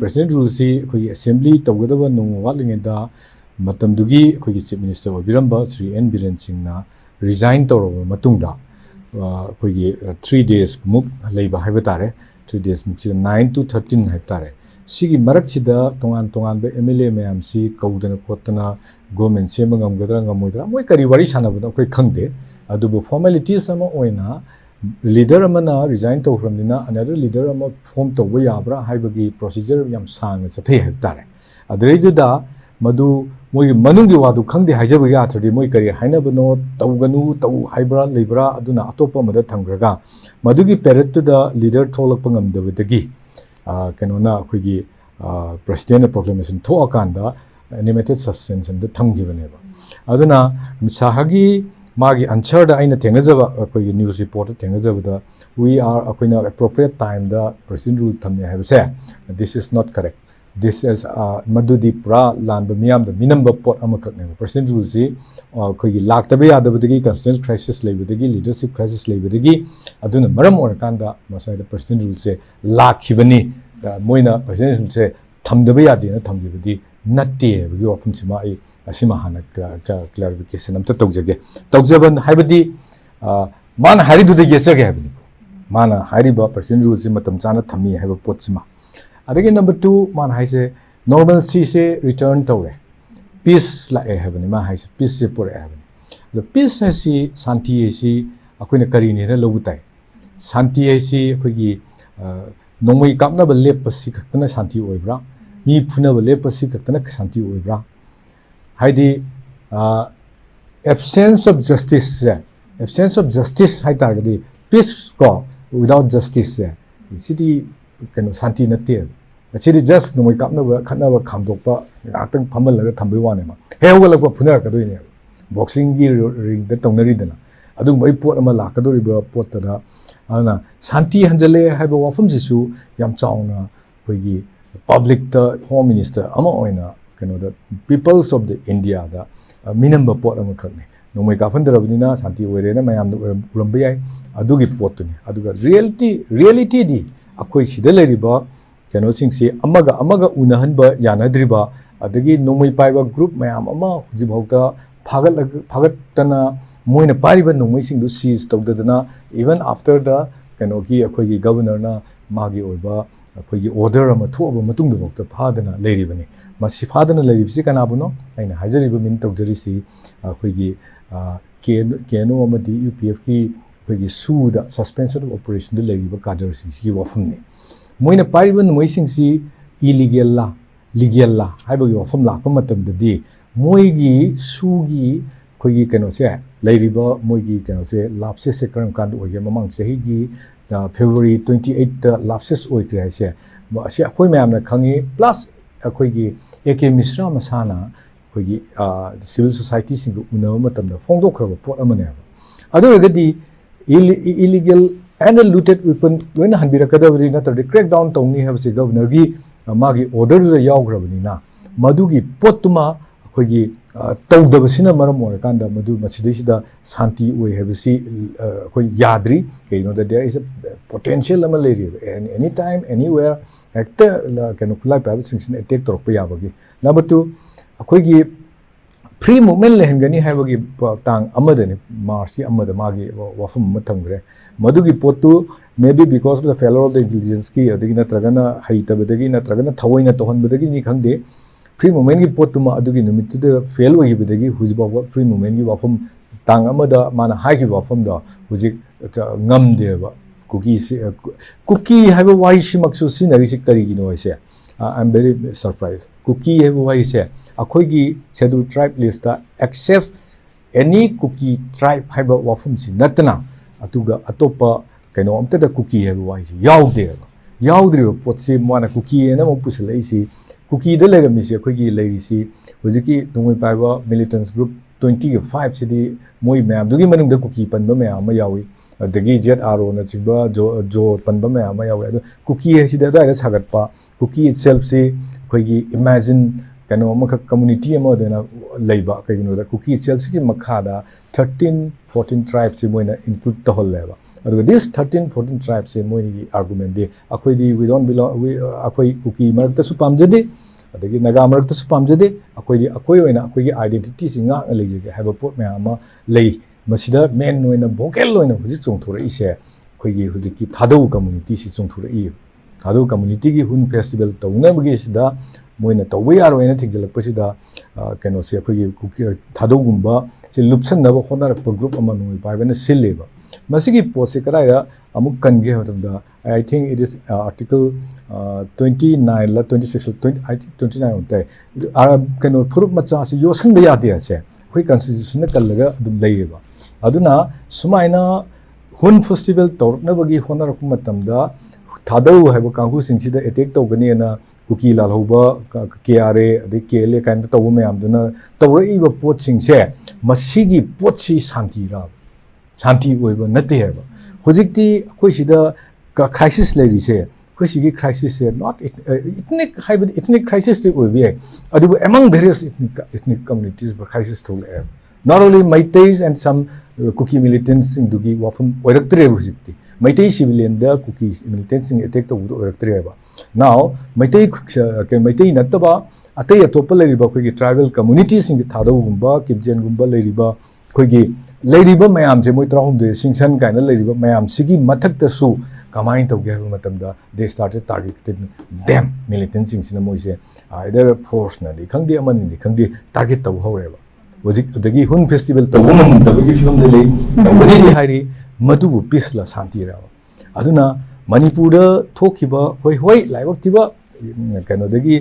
president rule si khoi assembly tawgadaba nung watlinga matamdugi khoi chief minister obiramba Sri N Biren Singh na resign tawraba matungda khoi 3 days muk leiba haiba tare 3 days muk 9 to 13 haiba tare sigi marak sida tongan be MLA mayam si kaudana kotana government sema ngamgadra ngamoidra moi kari wari sanabuna khoi khangde adubu formalities ama oina leader amana resign tawramnina another leader ama form tawba yabra haibagi procedure yam sang sathe hectare adreiduda madu moi manungi wadu khangde haijabu ya thodi moi kari hainabano tawganu taw haibra lebra aduna atopa mada thangraga madugi period da leader tholak pangamdabadagi kanona khoi president proclamation tho akanda animated suspension da thamgibaneba aduna sahagi magi answer da aina thengnajaba khoi news report thengnajaba da we are akoina appropriate time da president rule thamne habse this is not correct this is madudi pra lanba miyam da minamba pot amakakne president rule si khoi laktabe yadabadagi constitutional crisis leibadagi leadership crisis leibadagi aduna maram orakanda masai da president rule se lakhibani moina president rule se thamdaba yade na thamgibadi natte bagi wapum sima ai asima hana clarification amta tawjaban haibadi mana haridu de yesage habni mana hariba president rule si matam chana thami haiba pot sima adagi number 2 man haise normalcy se return tawre peace la e habni ma haise peace se pore habni the peace si santi si akoina kari ne la lobutai santi si akogi nongmai kapna ba lep si khakna santi oibra mi phuna ba lep si khakna santi oibra haidi absence of justice hai targadi peace ko without justice city kano santi natte city just no mai kapna ba khatna ba khamdokpa aktang phamal laga thambai wane ma hewala ba phunar ka doine boxing gi ring da tongnari dana adu mai pot ama lakadori ba pot da ana santi hanjale haiba wafum jisu yam chauna khoigi public the home minister ama oina kano the peoples of the India da minimum pot ama khakne no mai ka phandarabnina santi oire na mayam urambe yai adugi pot tuni aduga reality di akoi sida leriba kano singsi amaga unahanba yanadriba adagi no mai paiba group mayam ama hujibhauta phagatana moina pariba no mai singdu seize tawdadana even after the kano ki akoi governor na magi oiba akoi order ama thoba matung dubokta phadana leribani masi phadana leribsi kana buno aina hajariba min tawjarisi akoi keno amadi UPF ki akoi suda suspension of operation de leriba cadre singsi wafumni moina pariba no mai singsi illegal la legal la haibagi wafum la pa matamdadi moigi sugi khoi kano se lairiba moigi kano se lapses se karam kan oge mamang chahi gi February 28 da lapses oi krai se se khoi mayam na khangi plus khoi gi AK Misra masana khoi gi civil society sing unaw matam da phongdok khra pot amane adu gadi illegal and looted weapon when hanbira kadabri na to crack down tongni have se governor gi magi order da yawgrabani na madugi potuma khoi gi tawdabasina maram orakanda madu masidisida santi oi habisi khoi yadri you know that there is a potential ama leri anytime anywhere acta kanu khulai private sanction attack torpa yabagi number 2 khoi gi free movement lehengani haibagi tang amadani march amada magi wafum mathamgre madugi potu maybe because of the failure of the intelligence ki adigi natragana haitabadagi natragana thawaina tohanbadagi ni khangde free movement ki potuma adugi numit de fail oi bidagi hujba free movement ki wafum tang amada mana hai ki wafum da hujik ngamde ba cookie haiba wai shimaksu sinari si kari gi no ise I'm very surprised cookie haiba wai se akhoi gi scheduled tribe list da accept any cookie tribe haiba wafum si natna atuga atopa kaino amta da cookie haiba wai si yaudri pot si mana cookie na mo pusalai si cookie da lerami si akhoi gi leiri si hujiki tungoi paiba militants group 25 sidi moi ma'am dugi manung da cookie panba ma'am ma yawi adagi jet aro na chingba jo panba ma'am ma yawi adu cookie sida da sagatpa cookie itself si akhoi gi imagine kano amaka community ama dena leiba kaino da cookie itself si makha da 13-14 tribes si moina include to holleba this 13-14 tribes say moi argument de akoi di we don't belong we akoi kuki marak ta su pamjade adagi naga marak ta su pamjade akoi oina akoi gi identity singa leje have a pot me ama lei masida men oina vocal oina huji chongthora ise akoi gi huji ki thadau community si chongthora I thadau community gi hun festival tawna bagi sida moina tawwe yaro ena thigjalak pasida keno se akoi gi thadau gumba se lupsan na honar group ama noi paibana silleba masigi post karaya amuk kange hotamda I think it is article 29 la 26 20 I think 29 hotai kano phurup macha se yosan ba yade ase khoi constitution na kallaga adum leiba aduna sumaina hun festival torna bagi honar ku matamda thadau haiba kangu singsi da attack tawgani na kuki lal hoba KRA ade KLA kind tawu mayam duna tawrai ba pot singse masigi pot si shanti ra shanti oiba nate heba hojikti khoi sida ka crisis lai rise khoi sigi crisis se not ethnic crisis te oibe adu among various ethnic communities but crisis to not only Maitais and some Kuki militants in Dugi wafum oiraktre hojikti Maitai civilian da Kuki militants in attack to oiraktre ba now Maitai nataba atay atopa leriba khoi tribal communities in thadau gumba kibjen gumba leriba khoi leiriba mayam je moi trahum de singsan kaina leiriba mayam sigi mathak ta su kamain to ge matamda they started targeting them militants sina moi se either force na di khangdi aman di khangdi target to horeba wajik dagi hun festival to gum da bagi film de le bani di hari madu pisla santi ra aduna manipur da thokiba hoi laibak tiba kaino dagi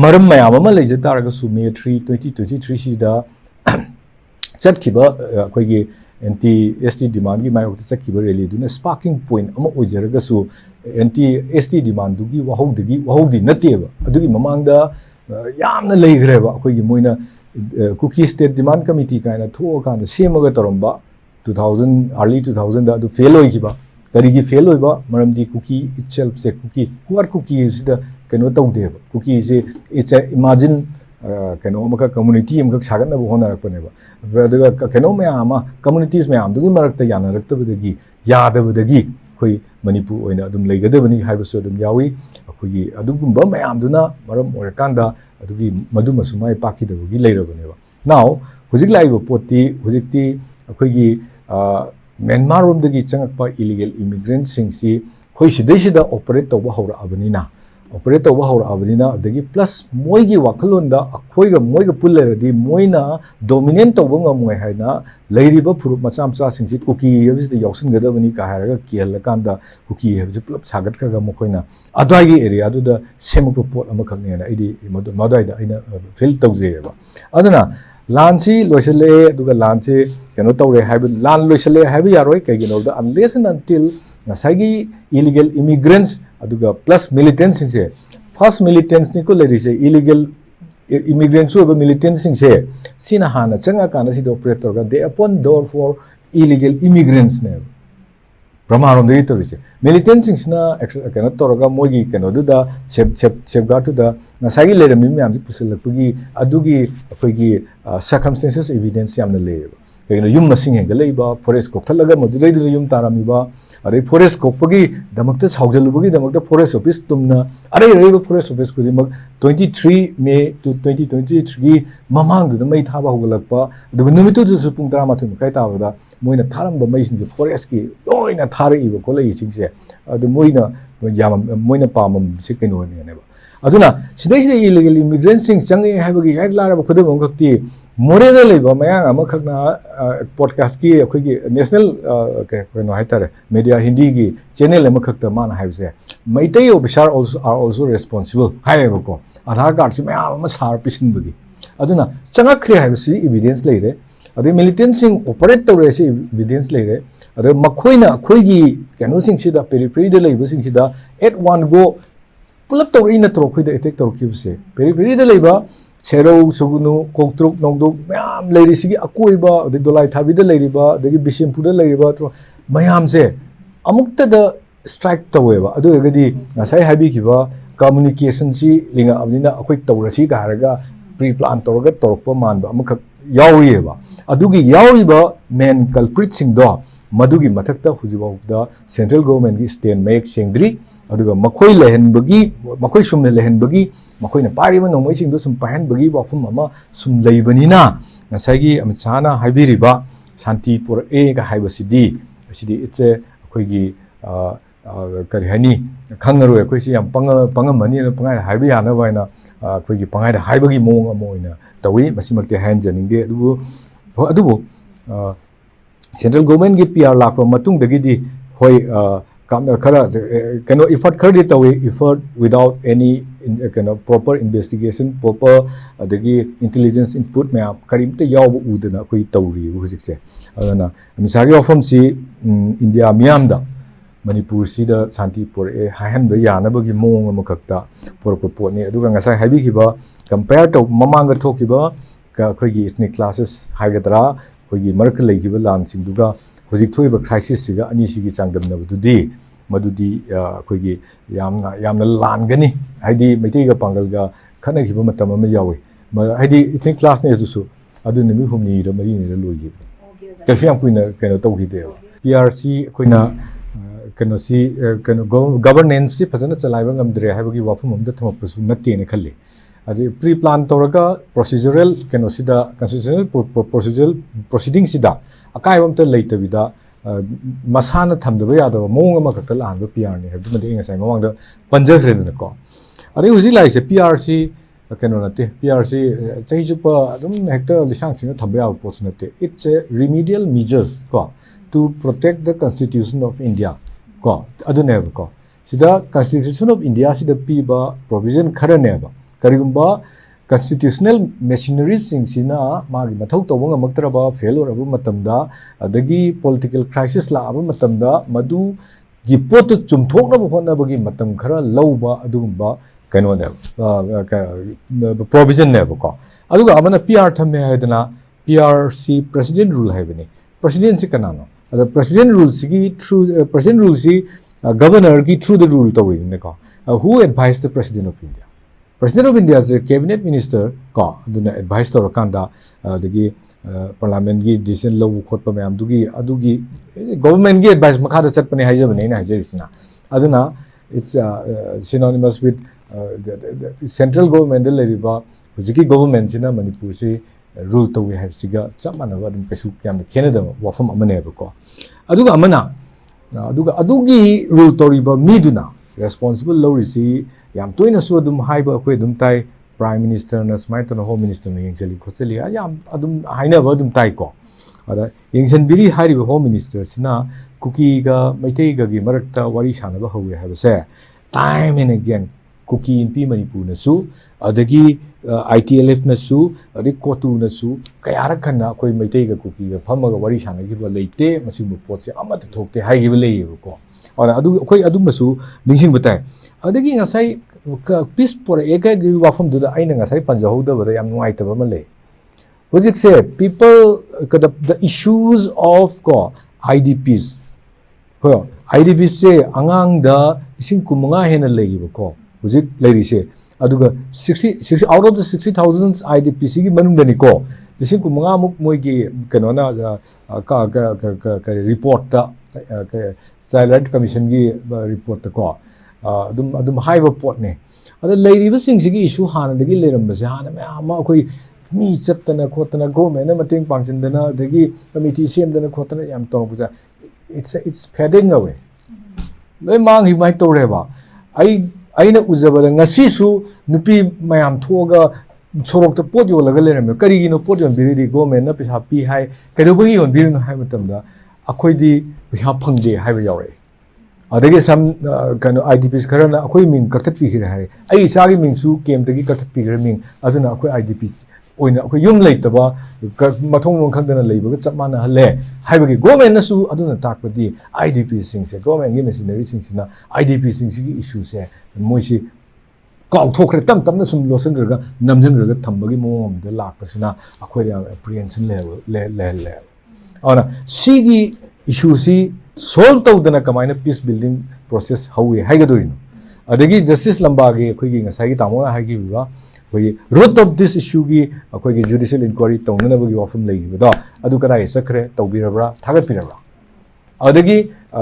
maram mayam ama leje taraga su May 3 2023 sida Chatkiba akoigi anti ST demand gi mai okta chakkiba rally duna sparking point ama ojaraga su anti ST demand dugi wahodi nateba adugi mamangda yamna leigreba akoigi moina Kuki state demand committee kaina thoka na semaga toromba 2000 early 2000 da adu fail hoigiba karigi fail hoiba maramdi Kuki itself se Kuki who are Kuki is the kano tawdeba Kuki is it's a imagine kano maka community amka sagan na honar paneba daga kano me ama communities me am dugi marakta yana rakta badagi yadabadagi khoi manipur oina adum leigadabani haibasu adum yawi khoi adugumba me am duna maram orakanda adugi maduma sumai pakidabagi leirabaneba now hujik laiba poti hujikti khoi Myanmar rom dagi changakpa illegal immigrants singsi khoi sidai operate tawba hawra abanina operate over how Avadina, the plus Moigi Wakalunda, a Koiga Moiga Puller, the Moina, dominant of Wunga Moihana, Lady Bapur Masamsa, since Cookie, the Yosin Gadavani Kahara, Kielakanda, Cookie, the Sagaka Mokoina, Adagi area, do the Semoport Amakana, Madaida in a field of Zeva. Adana, Lancy, Loisele, Duga Lancy, cannot have Lan Loisele, heavy Aroi, Kagan, unless and until Nasagi illegal immigrants. Aduga plus militants sing se first militants ni ko leri se illegal immigrants over militants sing se sina hana changa kana si operator ga they upon door for illegal immigrants ne brahmarom de to se militants sing na kana toroga mogi kana du da safeguard to da na sagi le mi am ji pusil pugi adugi akogi circumstances evidence yam na le kayno yum masing heng leiba forest ko thalaga madu dai du yum tarami ba are forest ko pagi damakta saujalubagi damakta forest office tumna are reba forest office ko jimak 23 May to 2023 mamang du mai thaba hogalakpa du numitu su pung tara ma thum kai ta bada moina tharam ba mai sin forest ki loina thari ba ko lei sing se adu moina yam moina pamam sikeno ne ne ba aduna sidai illegal immigrants sing changi haibagi yak lara ba khudum ngakti Moreda leba mayang ama khakna podcast ki akhoi national no haitare media hindi gi channel ama khakta man haibse maitai officer are also responsible haibako ko Aadhaar card si mayam ama sar pisin bagi aduna changa khre haibsi evidence leire ade militant sing operate tawre si evidence leire ade makhoina khoi gi kano sing sida periphery de leiba sing sida at one go pulap tawre na tro khoi de attack tawre kibse periphery de leiba Sero Sugunu, Koktruk, Nogduk, Mayam, Lady Sigi, Akuiba, the Dolai Tabida Ladyba, the Bishim Puda Ladyba, Mayam say, Amukta the strike Taweva, Adugadi, Nasai Habikiba, communication si, Linga Abdina, a quick Taurasi, Garaga, pre plant Torga, Torpa Man, Amuka Yawiba, Adugi Yawiba, men culpritsing dog, मधुगी मथक्ता हुजिबाउदा central government की state मेक सेंग्री अदुगा मखोई लेहनबगी मखोई सुम लेहनबगी मखोइना पारिबा नोंमैसिंदो सुम पाहनबगी वाफम अमा सुम लेबनिना नसागी अमित शाहना हाइबिरिबा शांति पुरए का हाइबसिदी असिदी इट्स अखोइगी करी हनी खंगरो अखोइसि याम पंगमनी पंगाय हाइबि यानबाइना अखोइगी पंगाय हाइबगी मोंग अमोइना तवी मसिमक्ते हैन जनिंगदे अदुबो सेंट्रल गवर्नमेंट की पीआर लाखो मतुंगदगिदी होय खरा कनो इफर्ट खरदि तवे इफर्ट विदाउट एनी कनो प्रॉपर इन्वेस्टिगेशन प्रॉपर अदगी इंटेलिजेंस इनपुट मैम करीमते याव उदना कोई तौरी हुजिकसे अदना मिसागी ऑफम सी इंडिया मियामदा मणिपुर सिदा शांति पुरए हाहनबे यानबगी मोंग अमखक्ता पुरप पोने अदुगा ngasa हाइबिखिबा कंपेयर तो ममांग थोकिबा अखोइगी इथनिक क्लासेस हाइगदरा अखोइगी मरक लेगिबा लानसिंगदुगा हुजिक थोइबा क्राइसिस सिगा अनिसिगी चांगदमनबदुदी मदुदी अखोइगी यामना लानगनी हाइदी मैतेगा पांगलगा खनगिबा मतम अमा यावे हाइदी इथनिक क्लास ने जुसु अदु निमि हुमनी र मरी ने लोइगी कैसे हम कुइना कनो तौहिदे पीआरसी अखोइना कनो सी कनो गवर्नेंस से फजना चलाइबा ngамद्रे हाइबगी वाफम हमदा थमपसु नतेने खल्ले अजे प्री प्लान तौरगा प्रोसीजरल कनो सिदा कंस्टिट्यूशनल प्रोसीजरल प्रोसीडिंग सिदा अकायबम त लेतबिदा मसाना थमदबा यादबा मोंग अमा खक्ता लानबा पीआर ने हबदु मदे ngасai मवांगदा पंजखरेदन को अरे हुजि लाइसे पीआरसी कनो नते पीआरसी चैजुपा अदुम हेक्टर लिसांग सिंग थबा याव पोस नते इट्स ए रिमेडियल मेजर्स को to protect the constitution of India को अदुनेब को सिदा कॉन्स्टिट्यूशन ऑफ इंडिया सिदा पीबा प्रोविजन खरनेब करिगुंबा constitutional machinery singina magi mathau tawang amaktraba failure abu matamda adagi political crisis la abu matamda madu gi pot chumthokna bu honna bagi matam khara lawba adugumba kaino ne provision ne ko aduga amana PR thamme haidana PRC president rule haibani president si kanano ada president rule sigi through president rule si governor gi through the rule tawing ne ko who advised the president of India President of India is the cabinet minister ko aduna advice to rakanda dagi parliament gi decision law khotpa mayam adugi government gi advice makha da chatpane haijabane na haijarisina aduna it's synonymous with the central government leriba hujiki government sina manipur si rule to we have siga chamana ba dum pesu kyam khenada wafam amane ba ko adugi rule to riba miduna responsible law risi yam toina su adum haiba akoi adum tai prime minister na smai to home minister na yengchali khochali yam adum haina ba adum tai ko ada yengchen biri hari home minister sina cookie ga maitei ga gi marakta wari sana ba hawe ha se time and again cookie in pi manipur na su adagi ITLF na su adi kotu na su kayara khanna akoi maitei ga cookie ga phama ga wari sana gi ba leite masi mu pot se amata thokte hai gi ba lei ko ora adu akoi adum masu ningsing batai adagi ngasai peace por ega gi wafam du da aina ngasai panjahouda ba yam nuai ta ba le hojik se people the issues of ko IDPs ko IDPs se angang da ising kumanga hena legi ba ko hojik leiri se aduga 60 out of the 60,000 IDPs gi manung da ni ko ising kumanga muk moi gi kanona ka report ta child right commission gi report ta ko adum haiba pot ne ada leiriba singsigi issue hana dagi leramba se hana ma akoi mi chattana khotana government na mating pangchandana dagi committee semdana khotana yam tongbuja it's fading away loi mang hi mai toreba aina ujabada ngasi su nupi mayam thoga sorok ta pot yolaga lerame kari no pot yon biri government na pisa pi hai kadobi yon biri no hai matamda akoi di pisa phangde hai ba yawre adagi sam kano IDPs kharana akoi ming kartat pi hira hai ai sagi ming su kem tagi kartat pi hira ming aduna akoi IDP oina akoi yum leitaba mathong mong khangdana leiba chapmana hale haibagi government na su aduna takpadi IDP sing se government gi machinery sing sina IDP sing sigi issue se moisi kaw thokre tam na sum losen ga namjang ga thambagi mom de lakpasina akoi ya apprehension level ona sigi issue si solve tawdana kamaina peace building process hawi haigadorino adagi justice lambagi khoigi ngasai tamona haigi biwa khoigi root of this issue gi khoigi judicial inquiry tawnana bagi often legi bado adu kada sakre tawbirabra thagat pirabra अदगी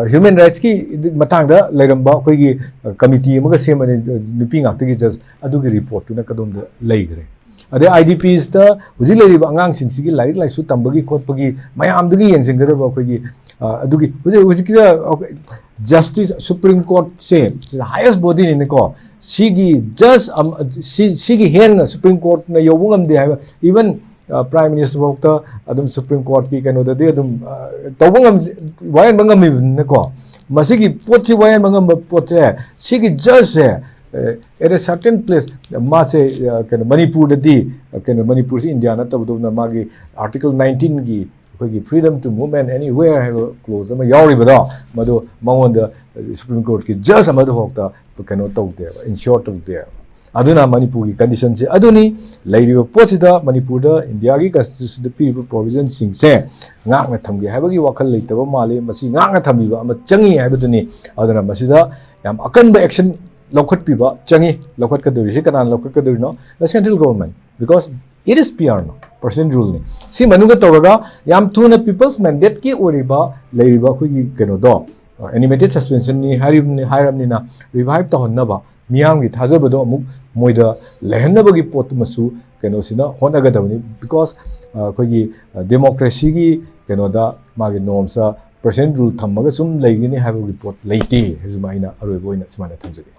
human rights की मतांगदा लेरंबा कोई committee अमगा सेमने नुपी ngakti जज अदुगी report तुना कदम लेग्रे अदे आईडीपीस दा हुजि लेरिबा अंगांग सिंसिगी like लाइसु तंबगी खोटपगी मयाम दुगी येंसिंगदबा कोई अदुगी हुजि की जस्टिस सुप्रीम कोर्ट से हाईएस्ट बॉडी ने को सिगी जज सिगी हेन सुप्रीम कोर्ट ने योबुंगम दे इवन प्राइम मिनिस्टर वोक्ता अदम सुप्रीम कोर्ट की कनो दे अदम तौबंगम वायन बंगम ने को मसिगी पोची वायन बंगम पोचे सिगी जज है at a certain place मासे कनो मणिपुर ददी कनो मणिपुर से इंडिया ना तब ना मागी आर्टिकल 19 की कोई फ्रीडम टू मूवमेंट एनीवेयर है क्लोज में यारी बदा मदो मंगोन द सुप्रीम कोर्ट की जज अमद होक्ता कनो तौते इंश्योर तौते अदुना मणिपुर की कंडीशन से अदुनी लेरिबो पोसिदा मणिपुर द इंडिया की कॉन्स्टिट्यूशन द पीरिबो प्रोविजन सिंग से ngakna thamgi habagi wakhal leitaba male masi ngakna thamiba ama changi habaduni aduna masida yam akanba action लौखट पीबा चंगी लौखट कदुरी कनान लौखट कदुरी नो the central government because it is P R नो पर्सन रूल ने सी मनुगा तौरगा याम थुना पीपल्स मैंडेट की ओरिबा लेरिबा खुगी कनो दो एनिमेटेड सस्पेंशन नि हाइरमनि ना रिवाइव तहनबा मियाम की थाजबदो अमुक मोइदा लेहनबगी पोत मसु कनो सिना होनगदबनि बिकॉज खुगी डेमोक्रेसी की कनो दा मागे नॉर्म्स पर्सन रूल थमगा सुम लेगिनि हाइबगी पोत लेते हेजुमाइना अरोइबोइना सिमाना थमजगे